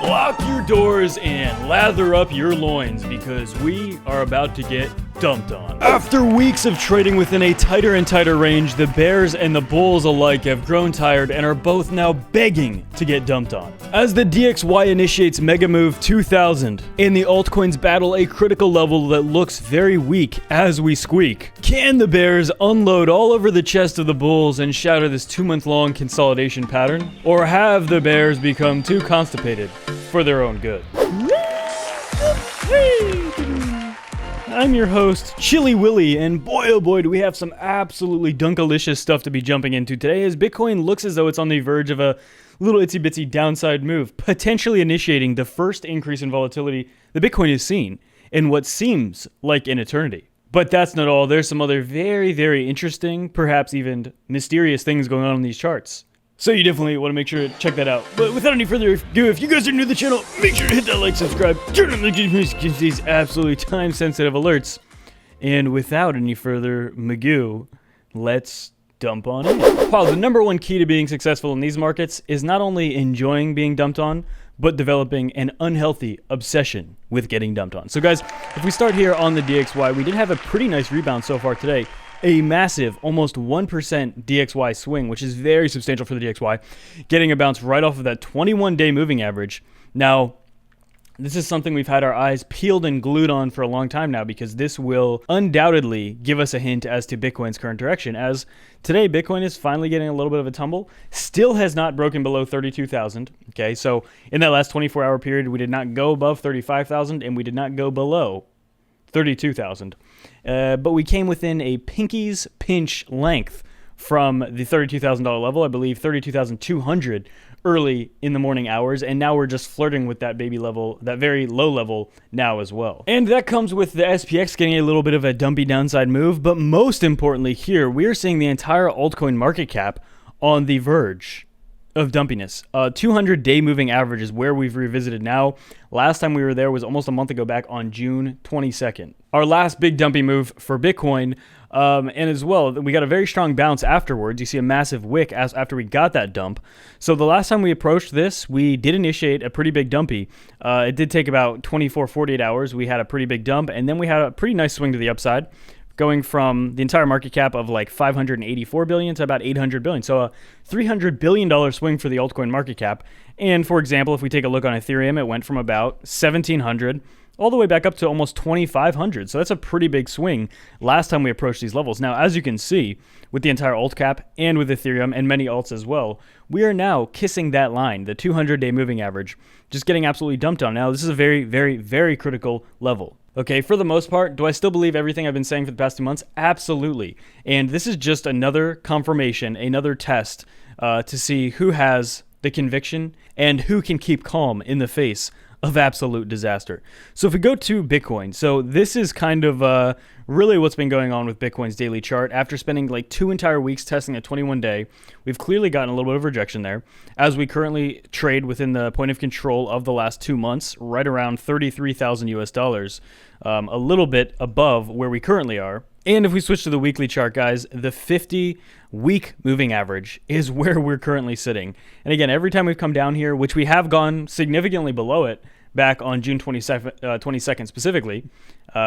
Lock your doors and lather up your loins because we are about to get dumped on. After weeks of trading within a tighter and tighter range, the bears and the bulls alike have grown tired and are both now begging to get dumped on. As the DXY initiates Mega Move 2000 and the altcoins battle a critical level that looks very weak as we squeak, can the bears unload all over the chest of the bulls and shatter this 2-month-long consolidation pattern? Or have the bears become too constipated for their own good? I'm your host, Chili Willy, and boy oh boy do we have some absolutely dunkalicious stuff to be jumping into today as Bitcoin looks as though it's on the verge of a little itsy bitsy downside move, potentially initiating the first increase in volatility that Bitcoin has seen in what seems like an eternity. But that's not all. There's some other very, very interesting, perhaps even mysterious things going on in these charts. So you definitely want to make sure to check that out. But without any further ado, if you guys are new to the channel, make sure to hit that like, subscribe, turn on the notifications, get these absolutely time-sensitive alerts. And without any further magoo, let's dump on in. Wow, the number one key to being successful in these markets is not only enjoying being dumped on, but developing an unhealthy obsession with getting dumped on. So guys, if we start here on the DXY, we did have a pretty nice rebound so far today. A massive, almost 1% DXY swing, which is very substantial for the DXY, getting a bounce right off of that 21-day moving average. Now, this is something we've had our eyes peeled and glued on for a long time now because this will undoubtedly give us a hint as to Bitcoin's current direction, as today Bitcoin is finally getting a little bit of a tumble, still has not broken below 32,000, okay? So in that last 24-hour period, we did not go above 35,000 and we did not go below 32,000. But we came within a pinky's pinch length from the $32,000 level, I believe 32,200 early in the morning hours, and now we're just flirting with that baby level, that very low level now as well. And that comes with the SPX getting a little bit of a dumpy downside move, but most importantly here, we're seeing the entire altcoin market cap on the verge of dumpiness. 200-day moving average is where we've revisited now. Last time we were there was almost a month ago, back on June 22nd. Our last big dumpy move for Bitcoin, and as well, we got a very strong bounce afterwards. You see a massive wick after we got that dump. So the last time we approached this, we did initiate a pretty big dumpy. It did take about 24, 48 hours. We had a pretty big dump, and then we had a pretty nice swing to the upside, going from the entire market cap of like 584 billion to about 800 billion. So a $300 billion swing for the altcoin market cap. And for example, if we take a look on Ethereum, it went from about 1,700 all the way back up to almost 2,500. So that's a pretty big swing last time we approached these levels. Now, as you can see, with the entire alt cap and with Ethereum and many alts as well, we are now kissing that line, the 200-day moving average, just getting absolutely dumped on. Now, this is a very, very, very critical level. Okay, for the most part, do I still believe everything I've been saying for the past 2 months? Absolutely. And this is just another confirmation, another test to see who has the conviction and who can keep calm in the face of absolute disaster. So if we go to Bitcoin, so this is kind of really what's been going on with Bitcoin's daily chart. After spending like 2 entire weeks testing a 21-day, we've clearly gotten a little bit of rejection there, as we currently trade within the point of control of the last 2 months, right around 33,000 US dollars, a little bit above where we currently are. And if we switch to the weekly chart, guys, the 50-week moving average is where we're currently sitting. And again, every time we've come down here, which we have gone significantly below it back on June 22nd specifically,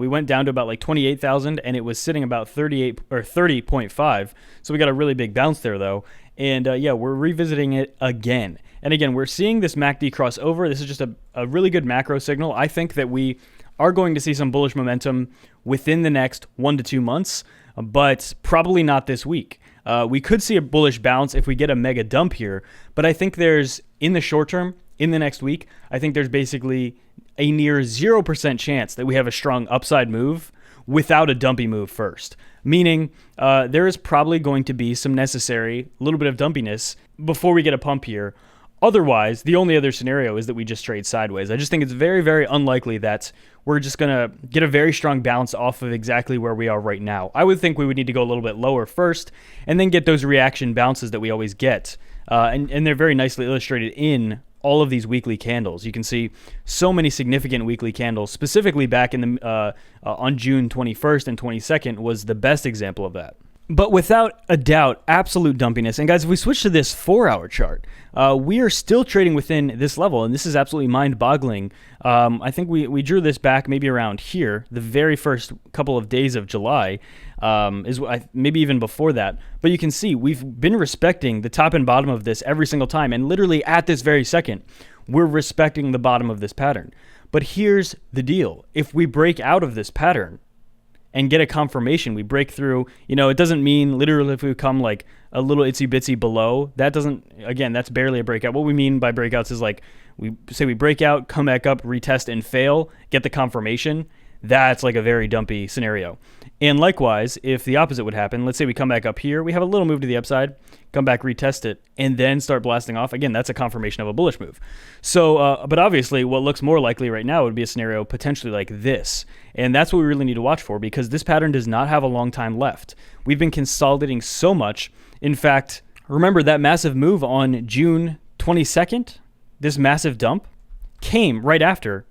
we went down to about like 28,000, and it was sitting about 38 or 30.5. So we got a really big bounce there, though. And yeah, we're revisiting it again. And again, we're seeing this MACD cross over. This is just a really good macro signal. I think that we are going to see some bullish momentum within the next 1 to 2 months, but probably not this week. We could see a bullish bounce if we get a mega dump here, but I think there's, in the short term, in the next week, I think there's basically a near 0% chance that we have a strong upside move without a dumpy move first. Meaning there is probably going to be some necessary little bit of dumpiness before we get a pump here. Otherwise, the only other scenario is that we just trade sideways. I just think it's very, very unlikely that we're just going to get a very strong bounce off of exactly where we are right now. I would think we would need to go a little bit lower first and then get those reaction bounces that we always get. And they're very nicely illustrated in all of these weekly candles. You can see so many significant weekly candles, specifically back in the on June 21st and 22nd was the best example of that. But without a doubt, absolute dumpiness. And guys, if we switch to this 4-hour chart, we are still trading within this level, and this is absolutely mind-boggling. I think we drew this back maybe around here, the very first couple of days of July, maybe even before that. But you can see we've been respecting the top and bottom of this every single time, and literally at this very second, we're respecting the bottom of this pattern. But here's the deal. If we break out of this pattern and get a confirmation, we break through, it doesn't mean literally if we come like a little itsy bitsy below, that's barely a breakout. What we mean by breakouts is like, we break out, come back up, retest and fail, get the confirmation. That's like a very dumpy scenario. And likewise, if the opposite would happen, let's say we come back up here, we have a little move to the upside, come back, retest it, and then start blasting off. Again, that's a confirmation of a bullish move. So, but obviously what looks more likely right now would be a scenario potentially like this. And that's what we really need to watch for, because this pattern does not have a long time left. We've been consolidating so much. In fact, remember that massive move on June 22nd, this massive dump came right after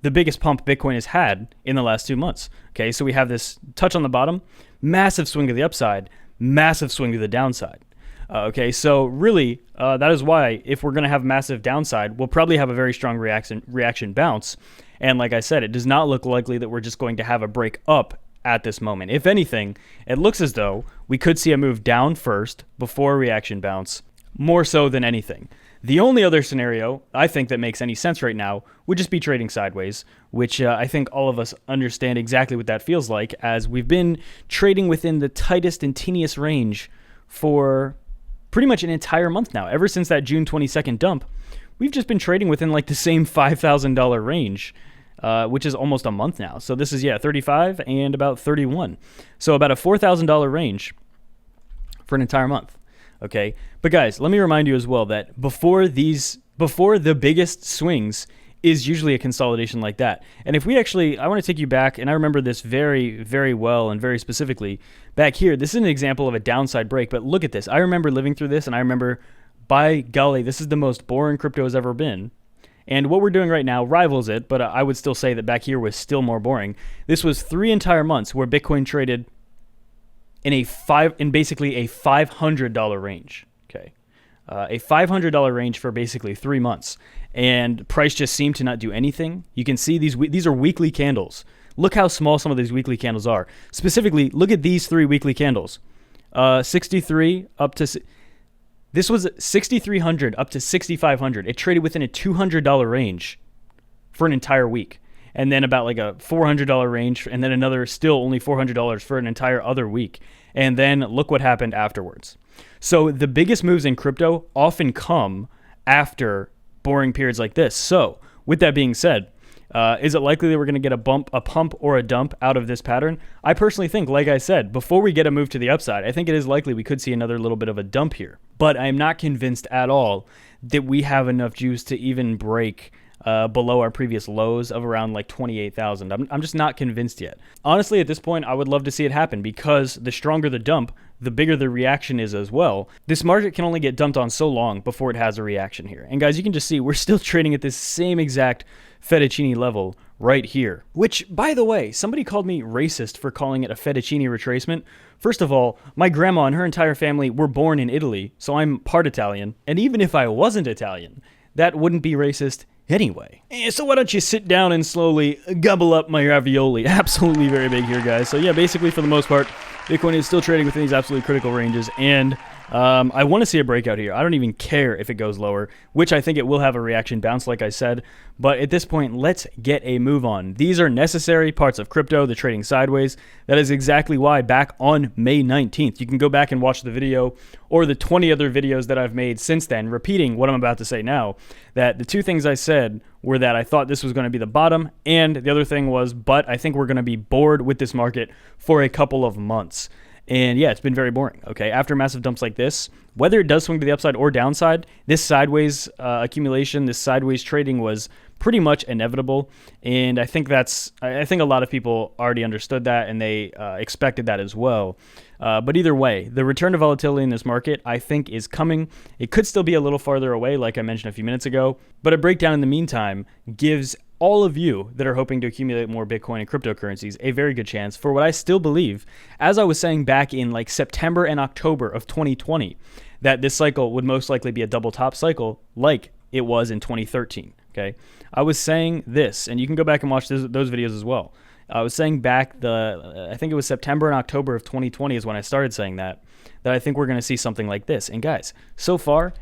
the biggest pump Bitcoin has had in the last 2 months. Okay, so we have this touch on the bottom, massive swing to the upside, massive swing to the downside. Okay, so really, that is why if we're going to have massive downside, we'll probably have a very strong reaction bounce. And like I said, it does not look likely that we're just going to have a break up at this moment. If anything, it looks as though we could see a move down first before a reaction bounce, more so than anything. The only other scenario I think that makes any sense right now would just be trading sideways, which I think all of us understand exactly what that feels like, as we've been trading within the tightest and teeniest range for pretty much an entire month now. Ever since that June 22nd dump, we've just been trading within like the same $5,000 range, which is almost a month now. So this is, 35 and about 31. So about a $4,000 range for an entire month. Okay, but guys, let me remind you as well that before the biggest swings is usually a consolidation like that. And if I want to take you back, and I remember this very, very well and very specifically back here. This is an example of a downside break, but look at this. I remember living through this, and I remember, by golly, this is the most boring crypto has ever been. And what we're doing right now rivals it, but I would still say that back here was still more boring. This was 3 entire months where Bitcoin traded in basically a $500 range. Okay, a $500 range for basically 3 months, and price just seemed to not do anything. You can see these are weekly candles. Look how small some of these weekly candles are. Specifically, look at these 3 weekly candles. 63 up to this was 6,300 up to 6,500. It traded within a $200 range for an entire week. And then about like a $400 range, and then another still only $400 for an entire other week. And then look what happened afterwards. So the biggest moves in crypto often come after boring periods like this. So with that being said, is it likely that we're going to get a pump or a dump out of this pattern? I personally think, like I said, before we get a move to the upside, I think it is likely we could see another little bit of a dump here. But I am not convinced at all that we have enough juice to even break below our previous lows of around like 28,000. I'm just not convinced yet. Honestly, at this point, I would love to see it happen, because the stronger the dump, the bigger the reaction is as well. This market can only get dumped on so long before it has a reaction here. And guys, you can just see we're still trading at this same exact fettuccine level right here. Which, by the way, somebody called me racist for calling it a fettuccine retracement. First of all, my grandma and her entire family were born in Italy, so I'm part Italian. And even if I wasn't Italian, that wouldn't be racist anyway. So why don't you sit down and slowly gobble up my ravioli? Absolutely very big here, guys. So yeah, basically for the most part, Bitcoin is still trading within these absolutely critical ranges, and I want to see a breakout here. I don't even care if it goes lower, which I think it will have a reaction bounce, like I said. But at this point, let's get a move on. These are necessary parts of crypto, the trading sideways. That is exactly why back on May 19th, you can go back and watch the video or the 20 other videos that I've made since then, repeating what I'm about to say now, that the 2 things I said were that I thought this was going to be the bottom, and the other thing was, but I think we're going to be bored with this market for a couple of months. And yeah, it's been very boring. Okay, after massive dumps like this, whether it does swing to the upside or downside, this sideways accumulation, this sideways trading was pretty much inevitable. And I think a lot of people already understood that, and they expected that as well. But either way, the return to volatility in this market, I think, is coming. It could still be a little farther away, like I mentioned a few minutes ago, but a breakdown in the meantime gives all of you that are hoping to accumulate more Bitcoin and cryptocurrencies a very good chance for what I still believe, as I was saying back in like September and October of 2020, that this cycle would most likely be a double top cycle like it was in 2013. Okay, I was saying this, and you can go back and watch those videos as well. I was saying back I think it was September and October of 2020 is when I started saying that I think we're going to see something like this. And guys, so far,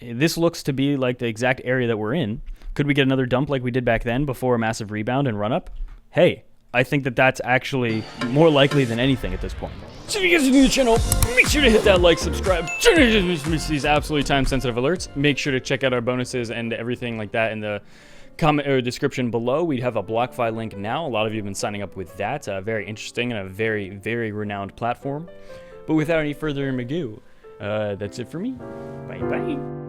this looks to be like the exact area that we're in. Could we get another dump like we did back then before a massive rebound and run up? Hey, I think that that's actually more likely than anything at this point. So if you guys are new to the channel, make sure to hit that like, subscribe, turn on these absolutely time-sensitive alerts. Make sure to check out our bonuses and everything like that in the comment or description below. We have a BlockFi link now. A lot of you have been signing up with that. Very interesting and a very, very renowned platform. But without any further ado, that's it for me. Bye-bye.